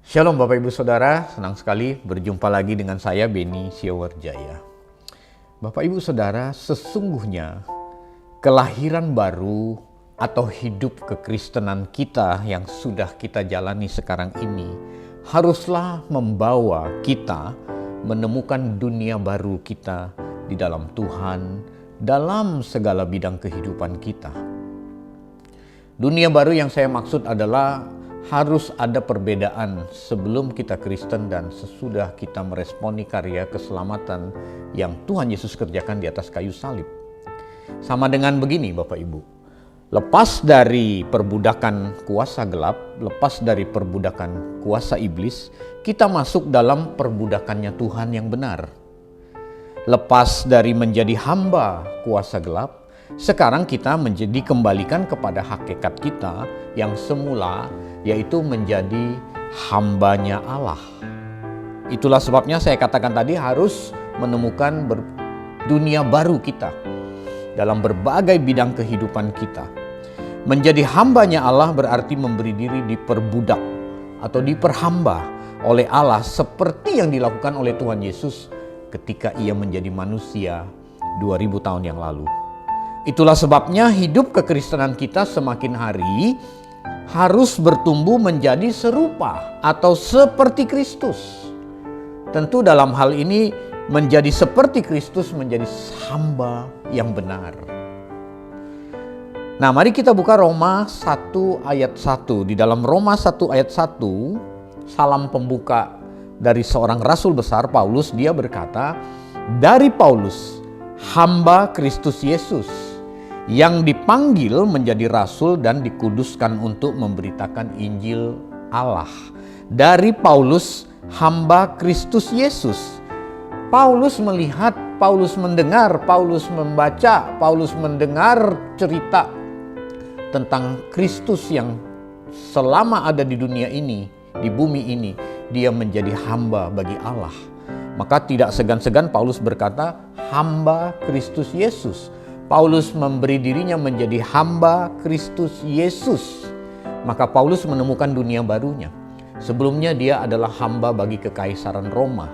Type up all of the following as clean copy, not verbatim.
Shalom Bapak Ibu Saudara, senang sekali berjumpa lagi dengan saya Beni Siawarjaya. Bapak Ibu Saudara, sesungguhnya kelahiran baru atau hidup kekristenan kita yang sudah kita jalani sekarang ini haruslah membawa kita menemukan dunia baru kita di dalam Tuhan, dalam segala bidang kehidupan kita. Dunia baru yang saya maksud adalah harus ada perbedaan sebelum kita Kristen dan sesudah kita meresponi karya keselamatan yang Tuhan Yesus kerjakan di atas kayu salib. Sama dengan begini Bapak Ibu, lepas dari perbudakan kuasa gelap, lepas dari perbudakan kuasa iblis, kita masuk dalam perbudakannya Tuhan yang benar. Lepas dari menjadi hamba kuasa gelap, sekarang kita dikembalikan kepada hakikat kita yang semula, yaitu menjadi hambanya Allah. Itulah sebabnya saya katakan tadi harus menemukan dunia baru kita dalam berbagai bidang kehidupan kita. Menjadi hambanya Allah berarti memberi diri diperbudak atau diperhamba oleh Allah seperti yang dilakukan oleh Tuhan Yesus ketika ia menjadi manusia 2000 tahun yang lalu. Itulah sebabnya hidup kekristenan kita semakin hari harus bertumbuh menjadi serupa atau seperti Kristus. Tentu dalam hal ini menjadi seperti Kristus menjadi hamba yang benar. Nah, mari kita buka Roma 1 ayat 1. Di dalam Roma 1 ayat 1, salam pembuka dari seorang rasul besar Paulus, dia berkata, "Dari Paulus, hamba Kristus Yesus, yang dipanggil menjadi rasul dan dikuduskan untuk memberitakan Injil Allah." Dari Paulus, hamba Kristus Yesus. Paulus melihat, Paulus mendengar, Paulus membaca, Paulus mendengar cerita tentang Kristus yang selama ada di dunia ini, di bumi ini, dia menjadi hamba bagi Allah. Maka tidak segan-segan Paulus berkata, hamba Kristus Yesus. Paulus memberi dirinya menjadi hamba Kristus Yesus. Maka Paulus menemukan dunia barunya. Sebelumnya dia adalah hamba bagi kekaisaran Roma.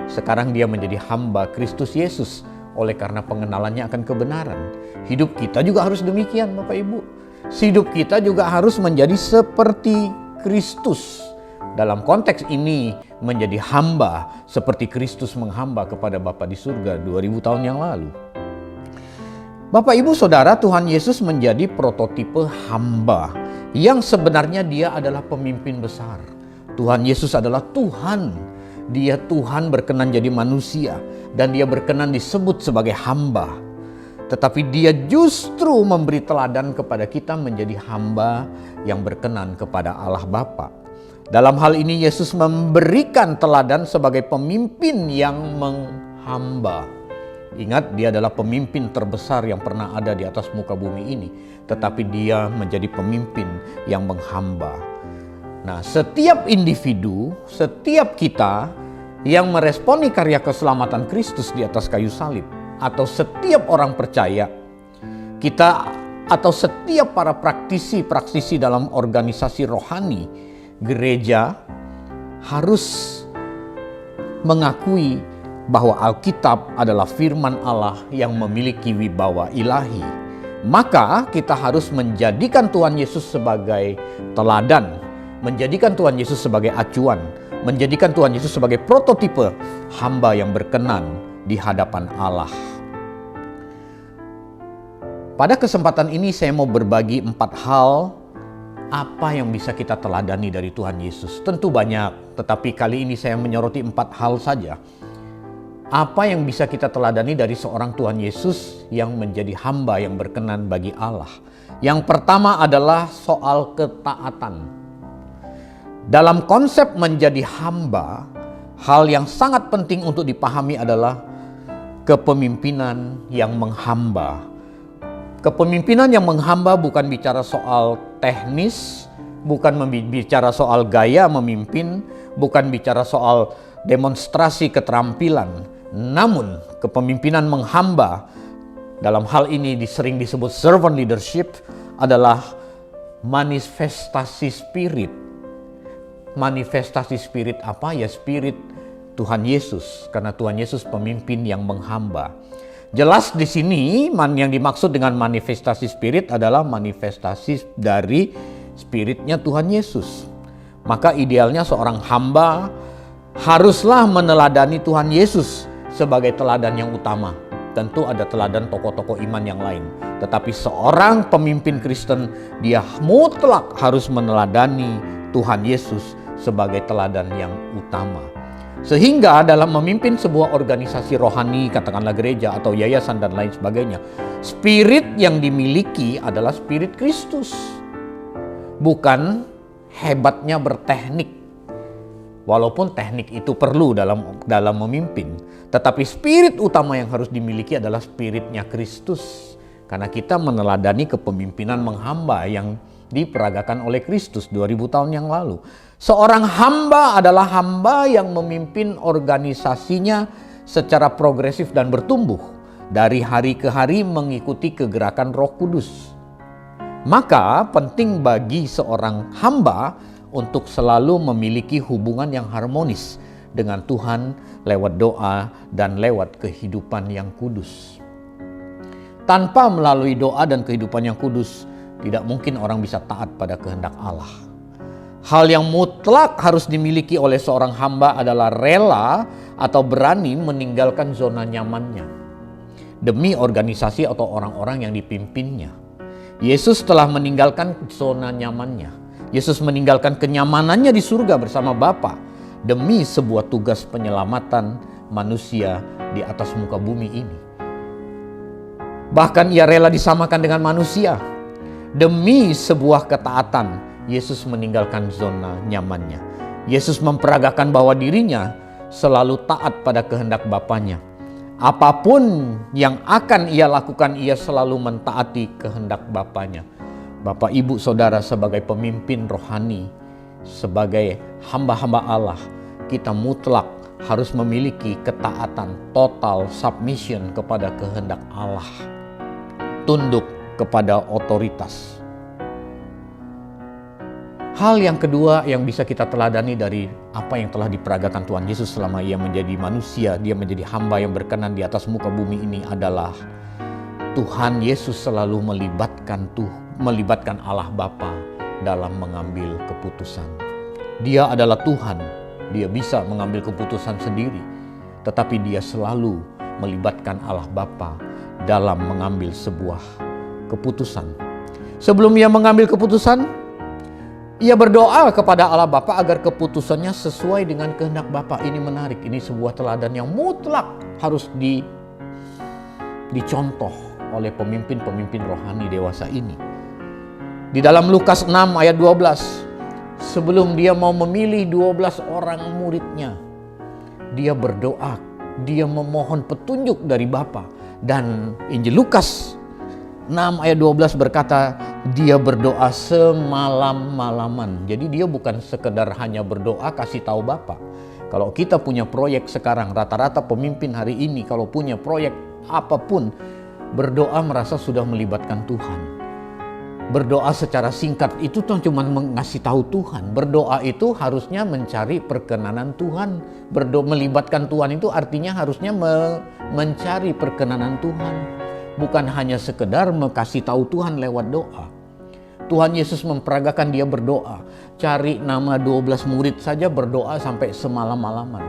Sekarang dia menjadi hamba Kristus Yesus oleh karena pengenalannya akan kebenaran. Hidup kita juga harus demikian Bapak Ibu. Hidup kita juga harus menjadi seperti Kristus. Dalam konteks ini menjadi hamba seperti Kristus menghamba kepada Bapa di surga 2000 tahun yang lalu. Bapak Ibu Saudara, Tuhan Yesus menjadi prototipe hamba yang sebenarnya dia adalah pemimpin besar. Tuhan Yesus adalah Tuhan. Dia Tuhan berkenan jadi manusia dan dia berkenan disebut sebagai hamba. Tetapi dia justru memberi teladan kepada kita menjadi hamba yang berkenan kepada Allah Bapa. Dalam hal ini Yesus memberikan teladan sebagai pemimpin yang menghamba. Ingat, dia adalah pemimpin terbesar yang pernah ada di atas muka bumi ini. Tetapi dia menjadi pemimpin yang menghamba. Nah, setiap individu, setiap kita yang meresponi karya keselamatan Kristus di atas kayu salib, atau setiap orang percaya, kita atau setiap para praktisi dalam organisasi rohani, gereja harus mengakui bahwa Alkitab adalah firman Allah yang memiliki wibawa ilahi. Maka kita harus menjadikan Tuhan Yesus sebagai teladan, menjadikan Tuhan Yesus sebagai acuan, menjadikan Tuhan Yesus sebagai prototipe hamba yang berkenan di hadapan Allah. Pada kesempatan ini saya mau berbagi 4 hal apa yang bisa kita teladani dari Tuhan Yesus. Tentu banyak, tetapi kali ini saya menyoroti 4 hal saja. Apa yang bisa kita teladani dari seorang Tuhan Yesus yang menjadi hamba yang berkenan bagi Allah? Yang pertama adalah soal ketaatan. Dalam konsep menjadi hamba, hal yang sangat penting untuk dipahami adalah kepemimpinan yang menghamba. Kepemimpinan yang menghamba bukan bicara soal teknis, bukan bicara soal gaya memimpin, bukan bicara soal demonstrasi keterampilan. Namun kepemimpinan menghamba dalam hal ini sering disebut servant leadership adalah manifestasi spirit manifestasi spirit apa? Ya spirit Tuhan Yesus, karena Tuhan Yesus pemimpin yang menghamba. Jelas di sini yang dimaksud dengan manifestasi spirit adalah manifestasi dari spiritnya Tuhan Yesus. Maka idealnya seorang hamba haruslah meneladani Tuhan Yesus sebagai teladan yang utama. Tentu ada teladan tokoh-tokoh iman yang lain. Tetapi seorang pemimpin Kristen, dia mutlak harus meneladani Tuhan Yesus sebagai teladan yang utama. Sehingga dalam memimpin sebuah organisasi rohani, katakanlah gereja atau yayasan dan lain sebagainya, spirit yang dimiliki adalah spirit Kristus. Bukan hebatnya berteknik. Walaupun teknik itu perlu dalam memimpin, tetapi spirit utama yang harus dimiliki adalah spiritnya Kristus. Karena kita meneladani kepemimpinan menghamba yang diperagakan oleh Kristus 2000 tahun yang lalu. Seorang hamba adalah hamba yang memimpin organisasinya secara progresif dan bertumbuh dari hari ke hari mengikuti kegerakan Roh Kudus. Maka penting bagi seorang hamba untuk selalu memiliki hubungan yang harmonis dengan Tuhan lewat doa dan lewat kehidupan yang kudus. Tanpa melalui doa dan kehidupan yang kudus, tidak mungkin orang bisa taat pada kehendak Allah. Hal yang mutlak harus dimiliki oleh seorang hamba adalah rela atau berani meninggalkan zona nyamannya demi organisasi atau orang-orang yang dipimpinnya. Yesus telah meninggalkan zona nyamannya. Yesus meninggalkan kenyamanannya di surga bersama Bapa demi sebuah tugas penyelamatan manusia di atas muka bumi ini. Bahkan ia rela disamakan dengan manusia. Demi sebuah ketaatan, Yesus meninggalkan zona nyamannya. Yesus memperagakan bahwa dirinya selalu taat pada kehendak Bapanya. Apapun yang akan ia lakukan, ia selalu mentaati kehendak Bapanya. Bapak, Ibu, Saudara, sebagai pemimpin rohani, sebagai hamba-hamba Allah, kita mutlak harus memiliki ketaatan, total submission kepada kehendak Allah. Tunduk kepada otoritas. Hal yang kedua yang bisa kita teladani dari apa yang telah diperagakan Tuhan Yesus selama ia menjadi manusia, dia menjadi hamba yang berkenan di atas muka bumi ini adalah Tuhan Yesus selalu melibatkan Allah Bapa dalam mengambil keputusan. Dia adalah Tuhan, dia bisa mengambil keputusan sendiri, tetapi dia selalu melibatkan Allah Bapa dalam mengambil sebuah keputusan. Sebelum ia mengambil keputusan, ia berdoa kepada Allah Bapa agar keputusannya sesuai dengan kehendak Bapa. Ini menarik, ini sebuah teladan yang mutlak harus dicontoh oleh pemimpin-pemimpin rohani dewasa ini. Di dalam Lukas 6 ayat 12, sebelum dia mau memilih 12 orang muridnya, dia berdoa, dia memohon petunjuk dari Bapa. Dan Injil Lukas 6 ayat 12 berkata, dia berdoa semalam-malaman. Jadi dia bukan sekedar hanya berdoa kasih tahu Bapa. Kalau kita punya proyek sekarang, rata-rata pemimpin hari ini kalau punya proyek apapun, berdoa merasa sudah melibatkan Tuhan. Berdoa secara singkat itu cuma mengasih tahu Tuhan. Berdoa itu harusnya mencari perkenanan Tuhan. Melibatkan Tuhan itu artinya harusnya mencari perkenanan Tuhan. Bukan hanya sekedar kasih tahu Tuhan lewat doa. Tuhan Yesus memperagakan dia berdoa. Cari nama 12 murid saja berdoa sampai semalam-malaman.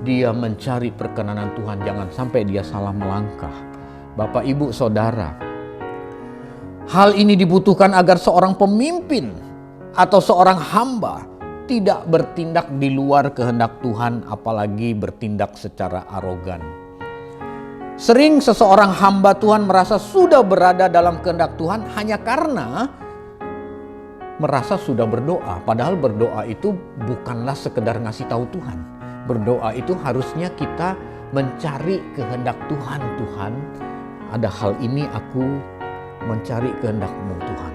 Dia mencari perkenanan Tuhan, jangan sampai dia salah melangkah. Bapak, Ibu, Saudara, hal ini dibutuhkan agar seorang pemimpin atau seorang hamba tidak bertindak di luar kehendak Tuhan, apalagi bertindak secara arogan. Sering seseorang hamba Tuhan merasa sudah berada dalam kehendak Tuhan hanya karena merasa sudah berdoa. Padahal berdoa itu bukanlah sekedar ngasih tahu Tuhan. Berdoa itu harusnya kita mencari kehendak Tuhan. Tuhan, ada hal ini aku mencari kehendak-Mu Tuhan.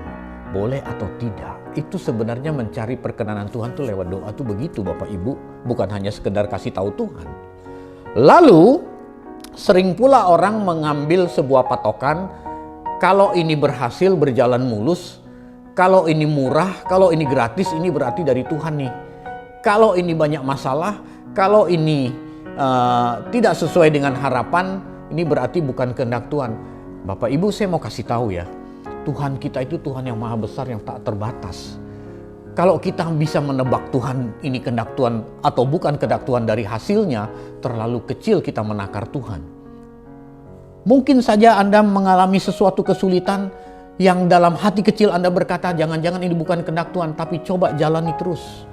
Boleh atau tidak? Itu sebenarnya mencari perkenanan Tuhan tuh lewat doa tuh begitu Bapak Ibu. Bukan hanya sekedar kasih tahu Tuhan. Lalu sering pula orang mengambil sebuah patokan, kalau ini berhasil berjalan mulus, kalau ini murah, kalau ini gratis, ini berarti dari Tuhan nih. Kalau ini banyak masalah, kalau ini tidak sesuai dengan harapan, ini berarti bukan kehendak Tuhan. Bapak Ibu, saya mau kasih tahu ya, Tuhan kita itu Tuhan yang maha besar, yang tak terbatas. Kalau kita bisa menebak Tuhan ini kehendak Tuhan atau bukan kehendak Tuhan dari hasilnya, terlalu kecil kita menakar Tuhan. Mungkin saja Anda mengalami sesuatu kesulitan yang dalam hati kecil Anda berkata, jangan-jangan ini bukan kehendak Tuhan, tapi coba jalani terus.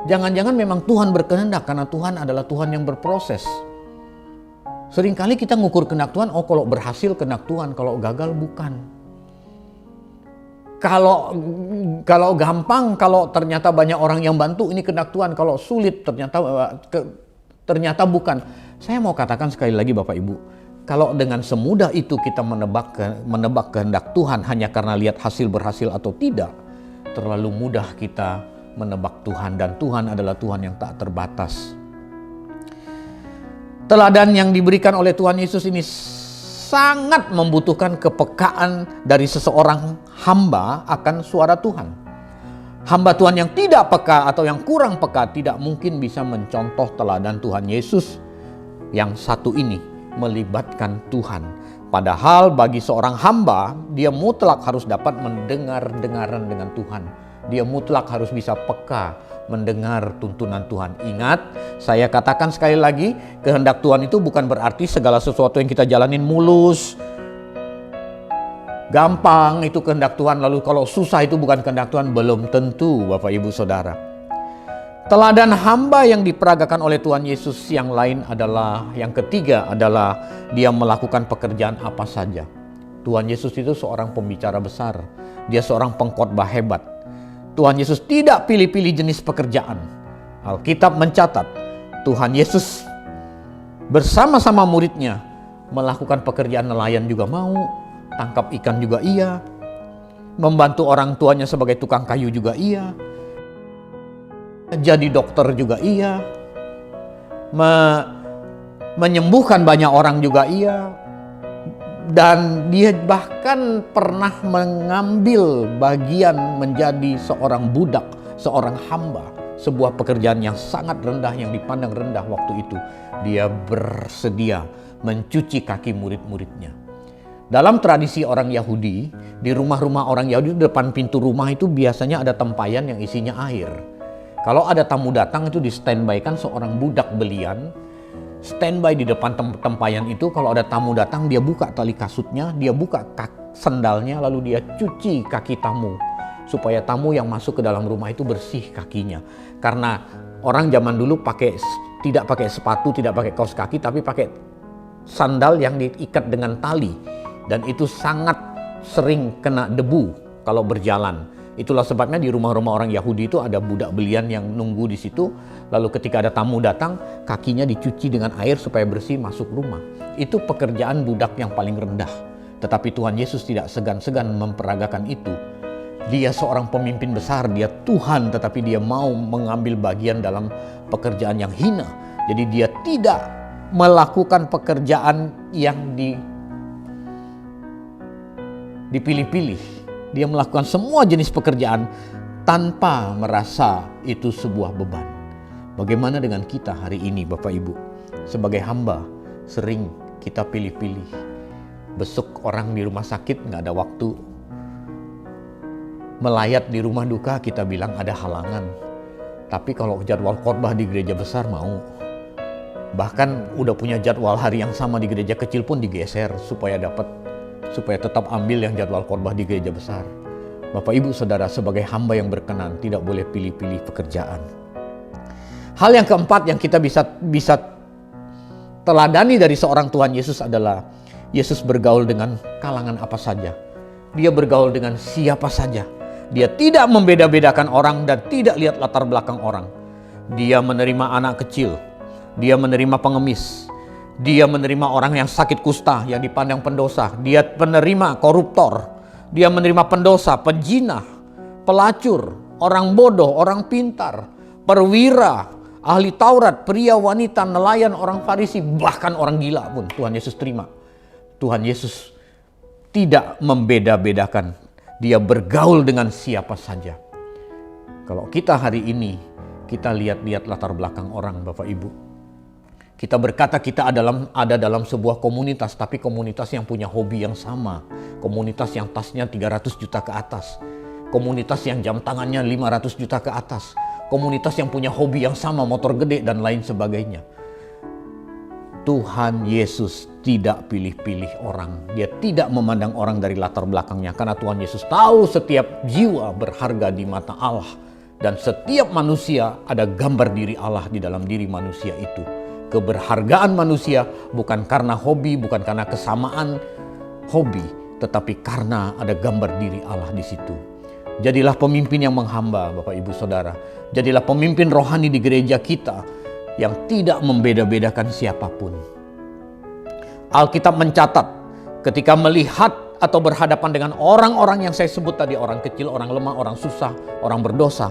Jangan-jangan memang Tuhan berkehendak, karena Tuhan adalah Tuhan yang berproses. Seringkali kita ngukur kehendak Tuhan, oh kalau berhasil kehendak Tuhan, kalau gagal bukan. Kalau gampang, kalau ternyata banyak orang yang bantu, ini kehendak Tuhan. Kalau sulit, ternyata bukan. Saya mau katakan sekali lagi Bapak Ibu, kalau dengan semudah itu kita menebak kehendak Tuhan hanya karena lihat hasil berhasil atau tidak, terlalu mudah kita menebak Tuhan, dan Tuhan adalah Tuhan yang tak terbatas. Teladan yang diberikan oleh Tuhan Yesus ini sangat membutuhkan kepekaan dari seseorang hamba akan suara Tuhan. Hamba Tuhan yang tidak peka atau yang kurang peka tidak mungkin bisa mencontoh teladan Tuhan Yesus yang satu ini, melibatkan Tuhan. Padahal bagi seorang hamba, dia mutlak harus dapat mendengar-dengaran dengan Tuhan. Dia mutlak harus bisa peka mendengar tuntunan Tuhan. Ingat, saya katakan sekali lagi, kehendak Tuhan itu bukan berarti segala sesuatu yang kita jalanin mulus, gampang itu kehendak Tuhan, lalu kalau susah itu bukan kehendak Tuhan. Belum tentu Bapak Ibu Saudara. Teladan hamba yang diperagakan oleh Tuhan Yesus yang lain adalah, yang ketiga adalah dia melakukan pekerjaan apa saja. Tuhan Yesus itu seorang pembicara besar, dia seorang pengkhotbah hebat. Tuhan Yesus tidak pilih-pilih jenis pekerjaan. Alkitab mencatat Tuhan Yesus bersama-sama muridnya melakukan pekerjaan nelayan juga mau, tangkap ikan juga iya, membantu orang tuanya sebagai tukang kayu juga iya, jadi dokter juga iya, menyembuhkan banyak orang juga iya. Dan dia bahkan pernah mengambil bagian menjadi seorang budak, seorang hamba. Sebuah pekerjaan yang sangat rendah, yang dipandang rendah waktu itu. Dia bersedia mencuci kaki murid-muridnya. Dalam tradisi orang Yahudi, di rumah-rumah orang Yahudi, di depan pintu rumah itu biasanya ada tempayan yang isinya air. Kalau ada tamu datang itu di standby-kan seorang budak belian, standby di depan tempayan itu. Kalau ada tamu datang, dia buka tali kasutnya, dia buka sendalnya, lalu dia cuci kaki tamu, supaya tamu yang masuk ke dalam rumah itu bersih kakinya. Karena orang zaman dulu tidak pakai sepatu, tidak pakai kaos kaki, tapi pakai sandal yang diikat dengan tali, dan itu sangat sering kena debu kalau berjalan. Itulah sebabnya di rumah-rumah orang Yahudi itu ada budak belian yang nunggu di situ. Lalu ketika ada tamu datang, kakinya dicuci dengan air supaya bersih masuk rumah. Itu pekerjaan budak yang paling rendah. Tetapi Tuhan Yesus tidak segan-segan memperagakan itu. Dia seorang pemimpin besar, dia Tuhan, tetapi dia mau mengambil bagian dalam pekerjaan yang hina. Jadi dia tidak melakukan pekerjaan yang dipilih-pilih. Dia melakukan semua jenis pekerjaan tanpa merasa itu sebuah beban. Bagaimana dengan kita hari ini Bapak Ibu? Sebagai hamba, sering kita pilih-pilih. Besuk orang di rumah sakit, nggak ada waktu. Melayat di rumah duka, kita bilang ada halangan. Tapi kalau jadwal khotbah di gereja besar mau. Bahkan udah punya jadwal hari yang sama di gereja kecil pun digeser supaya tetap ambil yang jadwal khotbah di gereja besar. Bapak Ibu Saudara, sebagai hamba yang berkenan tidak boleh pilih-pilih pekerjaan. Hal yang keempat yang kita bisa teladani dari seorang Tuhan Yesus adalah Yesus bergaul dengan kalangan apa saja. Dia bergaul dengan siapa saja. Dia tidak membeda-bedakan orang dan tidak lihat latar belakang orang. Dia menerima anak kecil, dia menerima pengemis, dia menerima orang yang sakit kusta, yang dipandang pendosa. Dia menerima koruptor, dia menerima pendosa, penjinah, pelacur, orang bodoh, orang pintar, perwira, ahli Taurat, pria, wanita, nelayan, orang Farisi, bahkan orang gila pun Tuhan Yesus terima. Tuhan Yesus tidak membeda-bedakan. Dia bergaul dengan siapa saja. Kalau kita hari ini, kita lihat-lihat latar belakang orang, Bapak Ibu. Kita berkata kita ada dalam sebuah komunitas, tapi komunitas yang punya hobi yang sama. Komunitas yang tasnya 300 juta ke atas. Komunitas yang jam tangannya 500 juta ke atas. Komunitas yang punya hobi yang sama, motor gede dan lain sebagainya. Tuhan Yesus tidak pilih-pilih orang. Dia tidak memandang orang dari latar belakangnya. Karena Tuhan Yesus tahu setiap jiwa berharga di mata Allah. Dan setiap manusia ada gambar diri Allah di dalam diri manusia itu. Keberhargaan manusia bukan karena hobi, bukan karena kesamaan hobi, tetapi karena ada gambar diri Allah di situ. Jadilah pemimpin yang menghamba, Bapak Ibu Saudara. Jadilah pemimpin rohani di gereja kita yang tidak membeda-bedakan siapapun. Alkitab mencatat ketika melihat atau berhadapan dengan orang-orang yang saya sebut tadi, orang kecil, orang lemah, orang susah, orang berdosa,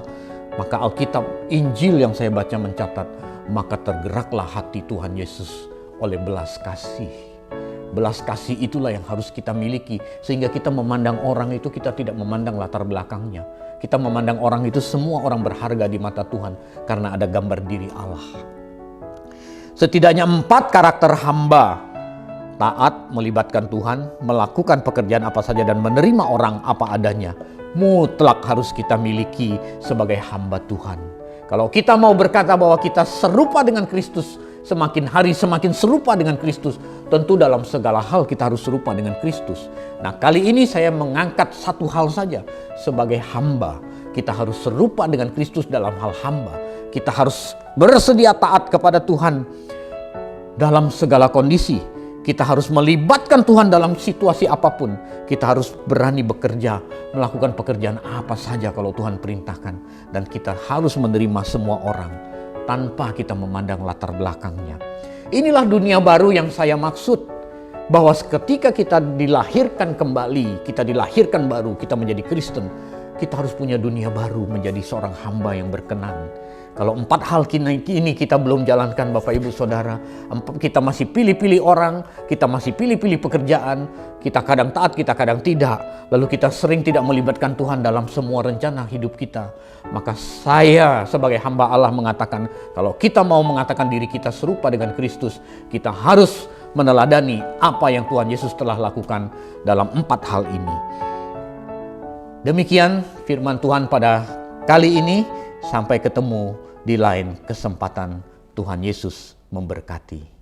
maka Alkitab, Injil yang saya baca mencatat, maka tergeraklah hati Tuhan Yesus oleh belas kasih. Belas kasih itulah yang harus kita miliki, sehingga kita memandang orang itu, kita tidak memandang latar belakangnya. Kita memandang orang itu semua orang berharga di mata Tuhan karena ada gambar diri Allah. Setidaknya 4 karakter hamba: taat, melibatkan Tuhan, melakukan pekerjaan apa saja, dan menerima orang apa adanya, mutlak harus kita miliki sebagai hamba Tuhan. Kalau kita mau berkata bahwa kita serupa dengan Kristus, semakin hari semakin serupa dengan Kristus, tentu dalam segala hal kita harus serupa dengan Kristus. Nah, kali ini saya mengangkat satu hal saja. Sebagai hamba, kita harus serupa dengan Kristus dalam hal hamba. Kita harus bersedia taat kepada Tuhan dalam segala kondisi. Kita harus melibatkan Tuhan dalam situasi apapun. Kita harus berani bekerja, melakukan pekerjaan apa saja kalau Tuhan perintahkan. Dan kita harus menerima semua orang tanpa kita memandang latar belakangnya. Inilah dunia baru yang saya maksud. Bahwa ketika kita dilahirkan kembali, kita dilahirkan baru, kita menjadi Kristen, kita harus punya dunia baru, menjadi seorang hamba yang berkenan. Kalau 4 hal ini kita belum jalankan, Bapak Ibu Saudara, kita masih pilih-pilih orang, kita masih pilih-pilih pekerjaan, kita kadang taat, kita kadang tidak, lalu kita sering tidak melibatkan Tuhan dalam semua rencana hidup kita, maka saya sebagai hamba Allah mengatakan, kalau kita mau mengatakan diri kita serupa dengan Kristus, kita harus meneladani apa yang Tuhan Yesus telah lakukan dalam 4 hal ini. Demikian firman Tuhan pada kali ini. Sampai ketemu di lain kesempatan. Tuhan Yesus memberkati.